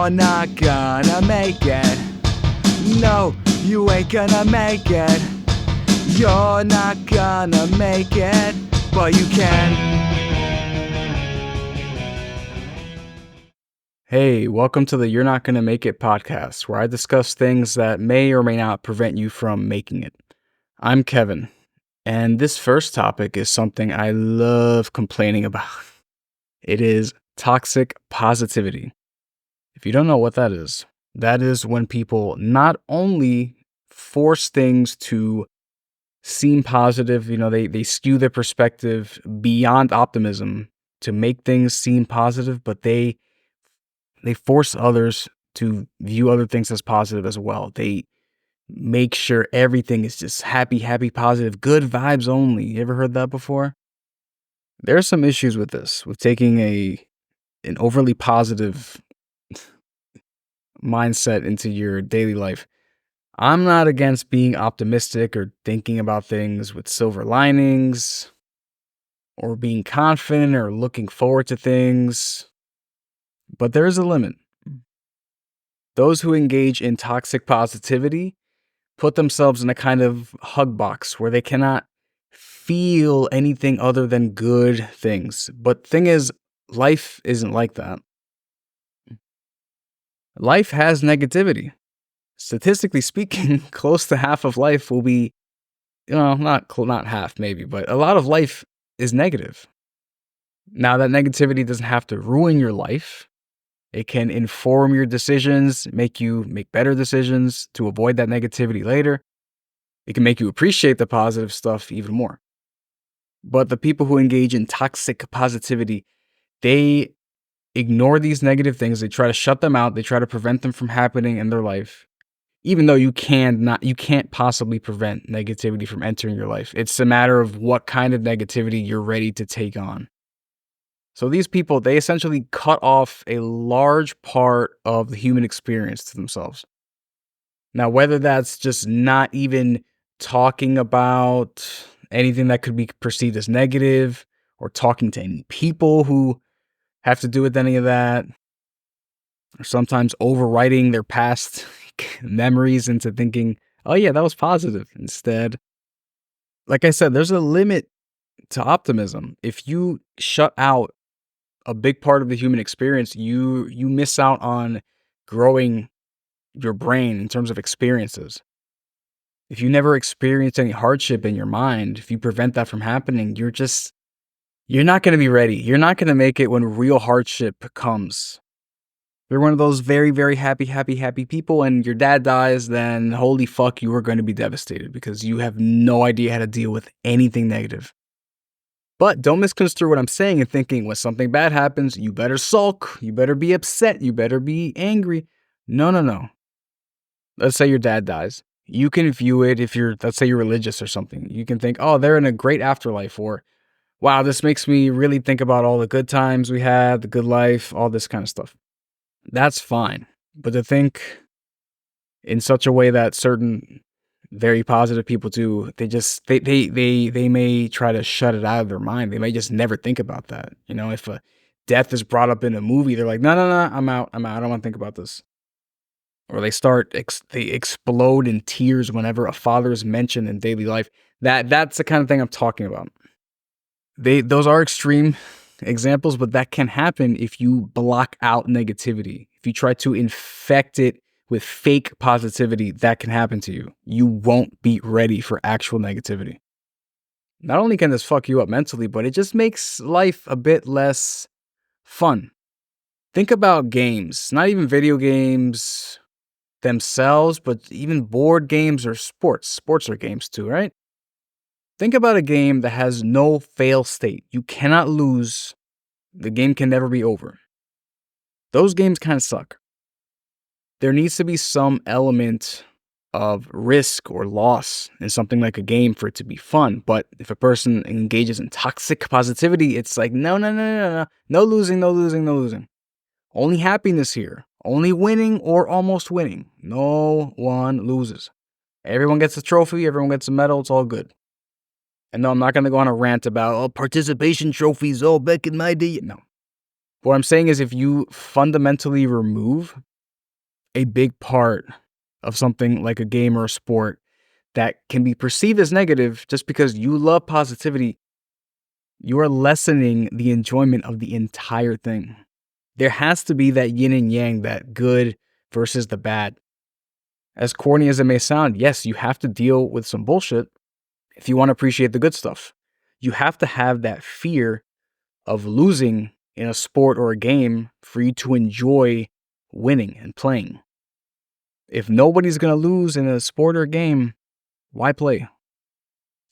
You're not gonna make it. No, you ain't gonna make it. You're not gonna make it, but you can. Hey, welcome to the You're Not Gonna Make It podcast, where I discuss things that may or may not prevent you from making it. I'm Kevin, and this first topic is something I love complaining about. It is toxic positivity. If you don't know what that is when people not only force things to seem positive, they skew their perspective beyond optimism to make things seem positive, but they force others to view other things as positive as well. They make sure everything is just happy, positive, good vibes only. You ever heard that before? There are some issues with this, with taking an overly positive mindset into your daily life. I'm not against being optimistic or thinking about things with silver linings or being confident or looking forward to things, but there is a limit. Those who engage in toxic positivity put themselves in a kind of hug box where they cannot feel anything other than good things. But thing is, life isn't like that. Life has negativity. Statistically speaking, close to half of life will be, not half maybe, but a lot of life is negative. Now, that negativity doesn't have to ruin your life. It can inform your decisions, make you make better decisions to avoid that negativity later. It can make you appreciate the positive stuff even more. But the people who engage in toxic positivity, they ignore these negative things. They try to shut them out. They try to prevent them from happening in their life. Even though you can't possibly prevent negativity from entering your life. It's a matter of what kind of negativity you're ready to take on. So these people, they essentially cut off a large part of the human experience to themselves. Now, whether that's just not even talking about anything that could be perceived as negative or talking to any people who have to do with any of that, or sometimes overwriting their past memories into thinking, oh yeah, that was positive instead. Like I said, there's a limit to optimism. If you shut out a big part of the human experience, you miss out on growing your brain in terms of experiences. If you never experience any hardship in your mind, if you prevent that from happening, you're not going to be ready. You're not going to make it when real hardship comes. If you're one of those very, very happy people and your dad dies, then holy fuck, you are going to be devastated because you have no idea how to deal with anything negative. But don't misconstrue what I'm saying and thinking when something bad happens, you better sulk, you better be upset, you better be angry. No. Let's say your dad dies. You can view it let's say you're religious or something. You can think, oh, they're in a great afterlife, or wow, this makes me really think about all the good times we had, the good life, all this kind of stuff. That's fine. But to think in such a way that certain very positive people do, they may try to shut it out of their mind. They may just never think about that. If a death is brought up in a movie, they're like, no, I'm out. I don't want to think about this. Or they explode in tears whenever a father is mentioned in daily life. That's the kind of thing I'm talking about. Those are extreme examples, but that can happen if you block out negativity. If you try to infect it with fake positivity, that can happen to you. You won't be ready for actual negativity. Not only can this fuck you up mentally, but it just makes life a bit less fun. Think about games, not even video games themselves, but even board games or sports. Sports are games too, right? Think about a game that has no fail state. You cannot lose. The game can never be over. Those games kind of suck. There needs to be some element of risk or loss in something like a game for it to be fun. But if a person engages in toxic positivity, it's like, no. No losing. Only happiness here. Only winning or almost winning. No one loses. Everyone gets a trophy. Everyone gets a medal. It's all good. And no, I'm not going to go on a rant about, participation trophies, back in my day. No. What I'm saying is if you fundamentally remove a big part of something like a game or a sport that can be perceived as negative just because you love positivity, you are lessening the enjoyment of the entire thing. There has to be that yin and yang, that good versus the bad. As corny as it may sound, yes, you have to deal with some bullshit if you want to appreciate the good stuff. You have to have that fear of losing in a sport or a game for you to enjoy winning and playing. If nobody's going to lose in a sport or a game, why play?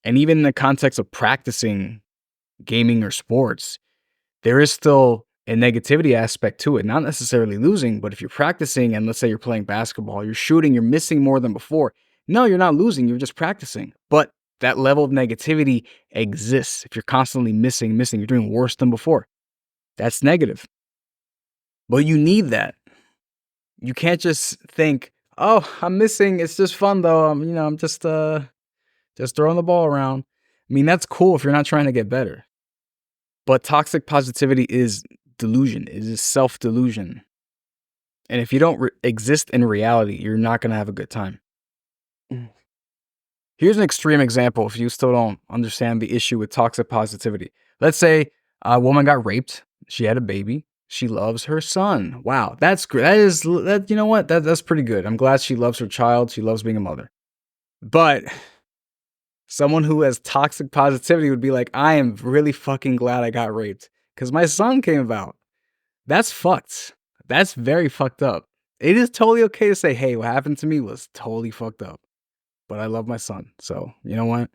And even in the context of practicing gaming or sports, there is still a negativity aspect to it. Not necessarily losing, but if you're practicing and let's say you're playing basketball, you're shooting, you're missing more than before. No, you're not losing, you're just practicing. But that level of negativity exists. If you're constantly missing, you're doing worse than before. That's negative. But you need that. You can't just think, oh, I'm missing. It's just fun though. I'm just throwing the ball around. I mean, that's cool if you're not trying to get better. But toxic positivity is delusion. It is self-delusion. And if you don't exist in reality, you're not going to have a good time. Here's an extreme example if you still don't understand the issue with toxic positivity. Let's say a woman got raped. She had a baby. She loves her son. Wow, that's great. You know what? That's pretty good. I'm glad she loves her child. She loves being a mother. But someone who has toxic positivity would be like, I am really fucking glad I got raped because my son came about. That's fucked. That's very fucked up. It is totally okay to say, hey, what happened to me was totally fucked up, but I love my son. So, you know what?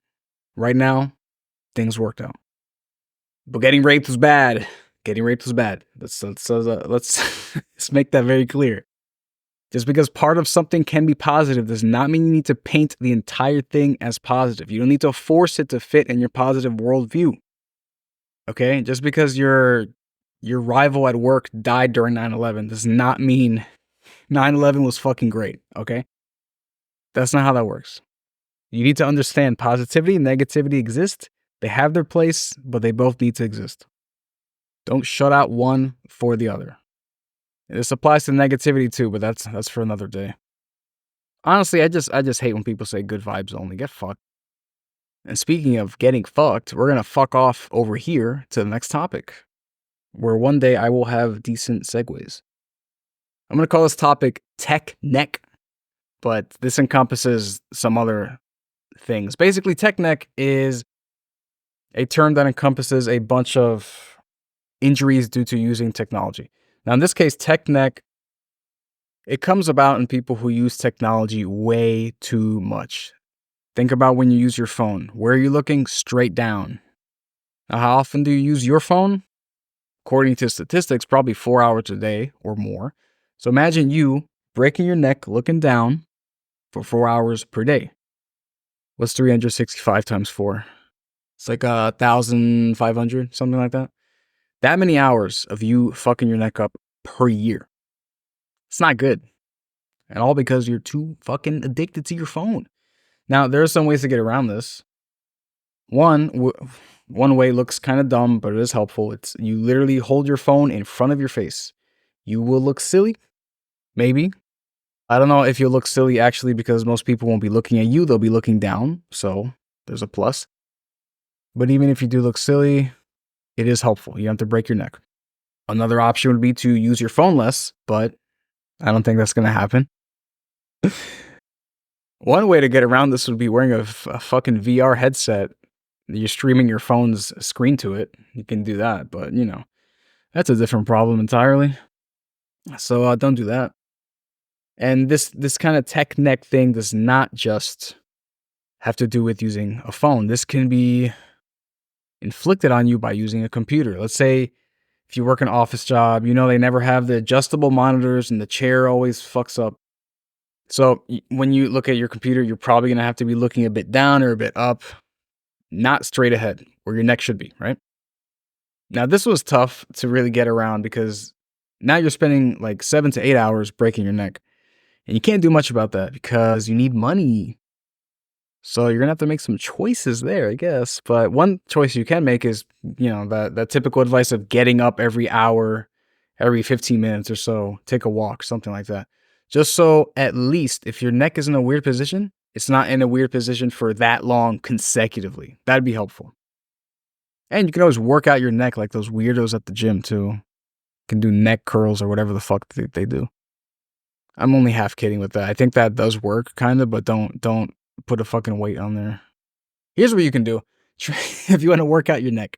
Right now, things worked out. But getting raped was bad. Getting raped was bad. Let's let's make that very clear. Just because part of something can be positive does not mean you need to paint the entire thing as positive. You don't need to force it to fit in your positive worldview. Okay? Just because your rival at work died during 9/11 does not mean 9/11 was fucking great. Okay? That's not how that works. You need to understand positivity and negativity exist. They have their place, but they both need to exist. Don't shut out one for the other. This applies to negativity too, but that's for another day. Honestly, I just hate when people say good vibes only. Get fucked. And speaking of getting fucked, we're gonna fuck off over here to the next topic, where one day I will have decent segues. I'm gonna call this topic Tech Neck, but this encompasses some other things. Basically, Tech Neck is a term that encompasses a bunch of injuries due to using technology. Now, in this case, Tech Neck, it comes about in people who use technology way too much. Think about when you use your phone. Where are you looking? Straight down. Now, how often do you use your phone? According to statistics, probably 4 hours a day or more. So imagine you breaking your neck looking down for 4 hours per day. What's 365 times 4? It's like 1,500, something like that. That many hours of you fucking your neck up per year. It's not good. And all because you're too fucking addicted to your phone. Now, there are some ways to get around this. One way looks kind of dumb, but it is helpful. It's you literally hold your phone in front of your face. You will look silly, maybe. I don't know if you'll look silly actually because most people won't be looking at you. They'll be looking down. So there's a plus. But even if you do look silly, it is helpful. You don't have to break your neck. Another option would be to use your phone less, but I don't think that's going to happen. One way to get around this would be wearing a fucking VR headset. You're streaming your phone's screen to it. You can do that, but that's a different problem entirely. So don't do that. And this kind of tech neck thing does not just have to do with using a phone. This can be inflicted on you by using a computer. Let's say if you work an office job, they never have the adjustable monitors and the chair always fucks up. So when you look at your computer, you're probably going to have to be looking a bit down or a bit up, not straight ahead where your neck should be, right? Now, this was tough to really get around because now you're spending like 7 to 8 hours breaking your neck. And you can't do much about that because you need money. So you're going to have to make some choices there, I guess. But one choice you can make is, that typical advice of getting up every hour, every 15 minutes or so, take a walk, something like that. Just so at least if your neck is in a weird position, it's not in a weird position for that long consecutively. That'd be helpful. And you can always work out your neck like those weirdos at the gym too. You can do neck curls or whatever the fuck they do. I'm only half kidding with that. I think that does work kind of, but don't put a fucking weight on there. Here's what you can do. If you want to work out your neck.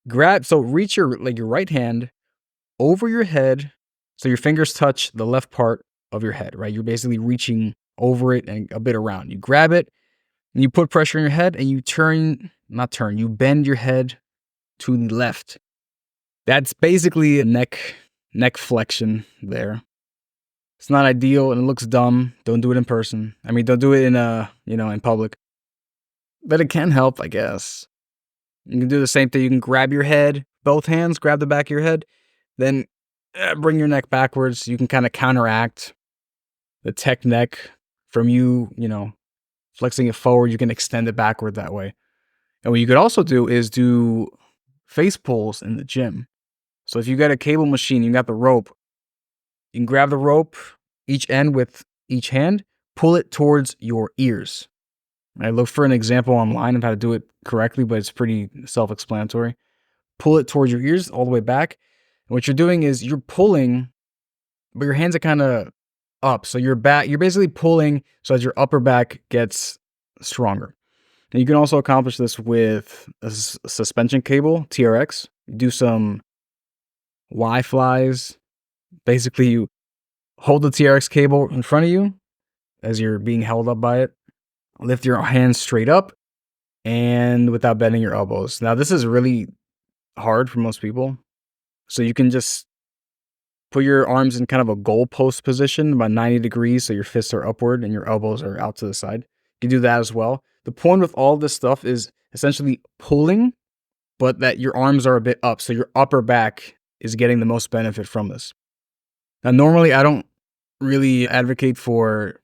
Reach your right hand over your head so your fingers touch the left part of your head, right? You're basically reaching over it and a bit around. You grab it and you put pressure in your head and you you bend your head to the left. That's basically a neck flexion there. It's not ideal and it looks dumb. Don't do it in person. I mean, don't do it in public. But it can help, I guess. You can do the same thing. You can grab your head, both hands, grab the back of your head, then bring your neck backwards. You can kind of counteract the tech neck from you flexing it forward. You can extend it backward that way. And what you could also do is do face pulls in the gym. So if you got a cable machine, you got the rope, you can grab the rope, each end with each hand, pull it towards your ears. I looked for an example online of how to do it correctly, but it's pretty self-explanatory. Pull it towards your ears all the way back. And what you're doing is you're pulling, but your hands are kind of up. So you're basically pulling so as your upper back gets stronger. And you can also accomplish this with a suspension cable, TRX. You do some Y flies. Basically, you hold the TRX cable in front of you as you're being held up by it. Lift your hands straight up and without bending your elbows. Now, this is really hard for most people. So you can just put your arms in kind of a goalpost position, about 90 degrees, so your fists are upward and your elbows are out to the side. You can do that as well. The point with all this stuff is essentially pulling, but that your arms are a bit up, so your upper back is getting the most benefit from this. Now, normally, I don't really advocate for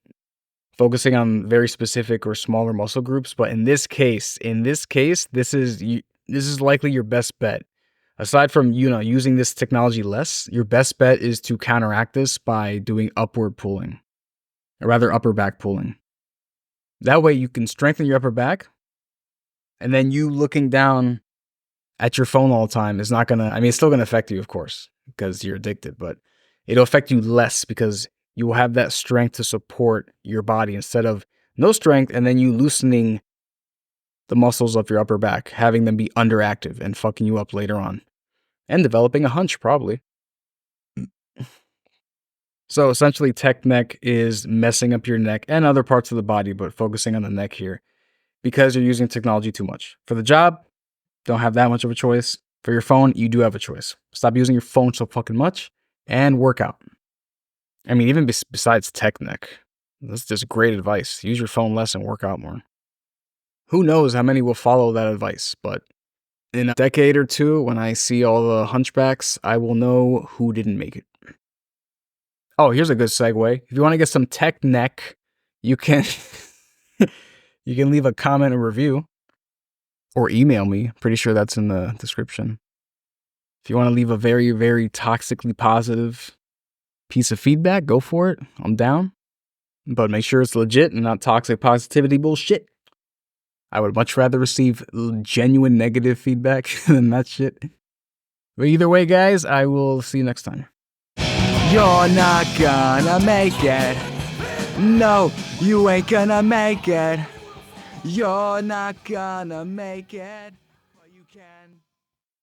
focusing on very specific or smaller muscle groups, but in this case, this is likely your best bet. Aside from using this technology less, your best bet is to counteract this by doing upward pulling, or rather upper back pulling. That way, you can strengthen your upper back, and then you looking down at your phone all the time is not gonna. I mean, it's still gonna affect you, of course, because you're addicted, but it'll affect you less because you will have that strength to support your body instead of no strength and then you loosening the muscles of your upper back, having them be underactive and fucking you up later on. And developing a hunch, probably. So essentially, tech neck is messing up your neck and other parts of the body, but focusing on the neck here because you're using technology too much. For the job, don't have that much of a choice. For your phone, you do have a choice. Stop using your phone so fucking much and work out. I mean, even besides tech neck, that's just great advice. Use your phone less and work out more. Who knows how many will follow that advice, but in a decade or two, when I see all the hunchbacks, I will know who didn't make it. Oh, here's a good segue. If you want to get some tech neck, you can you can leave a comment or review or email me. Pretty sure that's in the description. If you want to leave a very, very toxically positive piece of feedback, go for it. I'm down. But make sure it's legit and not toxic positivity bullshit. I would much rather receive genuine negative feedback than that shit. But either way, guys, I will see you next time. You're not gonna make it. No, you ain't gonna make it. You're not gonna make it. But you can.